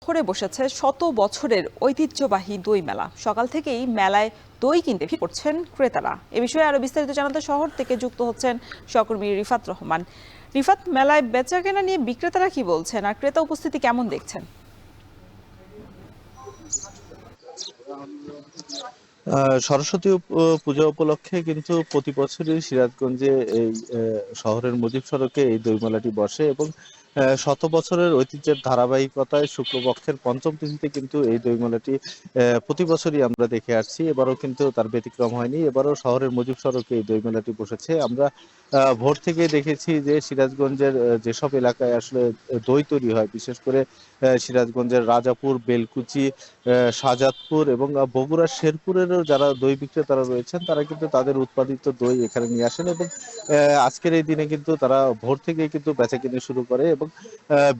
শহরে বসেছে শত বছরের ঐতিহ্যবাহী দই মেলা। সকাল থেকেই মেলায় দই কিনতে ভিড় করছেন ক্রেতারা। এ বিষয়ে আরো বিস্তারিত জানাতে শহর থেকে যুক্ত হচ্ছেন সহকর্মী রিফাত রহমান। রিফাত, মেলায় বেচা কেনা নিয়ে বিক্রেতারা কি বলছেন আর ক্রেতা উপস্থিতি কেমন দেখছেন? সরস্বতী পূজা উপলক্ষে কিন্তু প্রতি বছরই সিরাজগঞ্জে এই শহরের মুজিব সড়কে এই দইমেলাটি বসে এবং শত বছরের ঐতিহ্যের ধারাবাহিকতায় শুক্লপক্ষের পঞ্চম তিথিতে কিন্তু এই দইমেলাটি প্রতি বছরই আমরা দেখে আসছি। এবারও কিন্তু তার ব্যতিক্রম হয়নি। এবারও শহরের মুজিব সড়কে এই দইমেলাটি বসেছে। আমরা ভোর থেকে দেখেছি যে সিরাজগঞ্জের যেসব এলাকায় আসলে দই তৈরি হয়, বিশেষ করে সিরাজগঞ্জের রাজাপুর, বেলকুচি, শাহজাদপুর এবং বগুড়ার শেরপুরেরও যারা দই বিক্রেতারা রয়েছেন তারা কিন্তু তাদের উৎপাদিত দই এখানে নিয়ে আসেন এবং আজকের এই দিনে কিন্তু তারা ভোর থেকেই কিন্তু বেচা কিনে শুরু করে এবং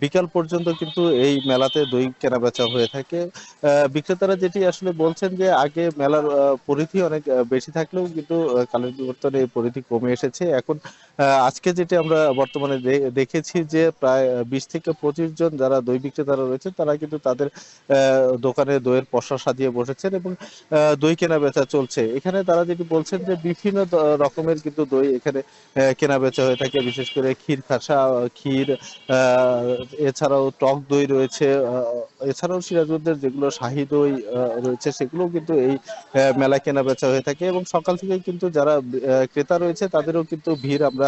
বিকাল পর্যন্ত কিন্তু এই মেলাতে দই কেনা বেচা হয়ে থাকে। বিক্রেতারা যেটি আসলে বলছেন যে আগে মেলার পরিধি অনেক বেশি থাকলেও কিন্তু কালের বিবর্তনে এই পরিধি কমে এসেছে। এখন আজকে যেটি আমরা বর্তমানে দেখেছি যে প্রায় 20 থেকে 25 জন যারা দই বিক্রেতারা রয়েছে তারা কিন্তু তাদের দোকানে দইয়ের পসরা সাজিয়ে বসেছেন এবং দই কেনা বেচা চলছে। এখানে তারা যেটি বলছেন যে বিভিন্ন রকমের কিন্তু দই এখানে কেনা বেচা হয়ে থাকে, বিশেষ করে ক্ষীর খাসা, ক্ষীর, এছাড়াও টক দই রয়েছে। এছাড়াও সিরাজগঞ্জের যেগুলো শাহী দই রয়েছে সেগুলোও কিন্তু এই মেলায় কেনা বেচা হয়ে থাকে এবং সকাল থেকে কিন্তু যারা ক্রেতা রয়েছে তাদেরও কিন্তু ভিড় আমরা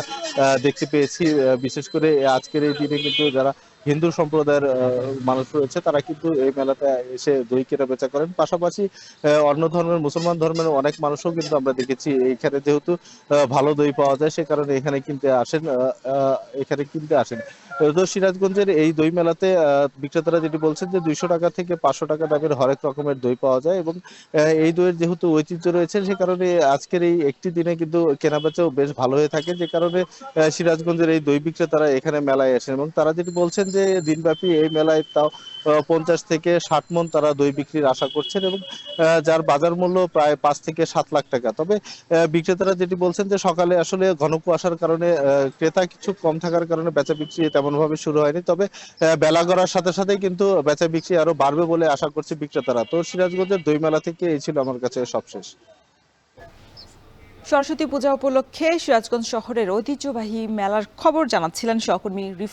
দেখতে পেয়েছি। বিশেষ করে আজকের এই দিনে কিন্তু যারা হিন্দু সম্প্রদায়ের মানুষ রয়েছে তারা কিন্তু এই মেলাতে এসে দই কেনা বেচা করেন। পাশাপাশি অন্য ধর্মের, মুসলমান ধর্মের অনেক মানুষও কিন্তু আমরা দেখেছি এইখানে যেহেতু ভালো দই পাওয়া যায় সে কারণে এখানে কিনতে আসেন। এখানে কিনতে আসেন। তো সিরাজগঞ্জের এই দই মেলাতে বিক্রেতারা যেটি বলছেন যে 200 টাকা থেকে 500 টাকা দামের হরেক রকমের দই পাওয়া যায় এবং এই দইয়ের যেহেতু ঐতিহ্য রয়েছে সে কারণে আজকের এই একটি দিনে কিন্তু কেনাবেচাও বেশ ভালো হয়ে থাকে, যে কারণে সিরাজগঞ্জের এই দই বিক্রেতারা এখানে মেলায় আসেন এবং তারা যেটি বলছেন যে দিনব্যাপী এই মেলায় তাও 50 থেকে 60 মণ তারা দই বিক্রির আশা করছেন এবং যার বাজার মূল্য প্রায় 5 থেকে 7 লাখ টাকা। তবে বিক্রেতারা যেটি বলছেন যে সকালে আসলে ঘন কুয়াশার কারণে ক্রেতা কিছু কম থাকার কারণে বেচা বিক্রি তেমন ভাবে শুরু হয়নি। তবে বেলা গড়ার সাথে সাথে কিন্তু বেচা বিক্রি আরো বাড়বে বলে আশা করছে বিক্রেতারা। তো সিরাজগঞ্জের দই মেলা থেকে এই ছিল আমার কাছে সবশেষ। সরস্বতী পূজা উপলক্ষে সিরাজগঞ্জ শহরের ঐতিহ্যবাহী মেলার খবর জানাচ্ছিলেন সহকর্মী রিফাত।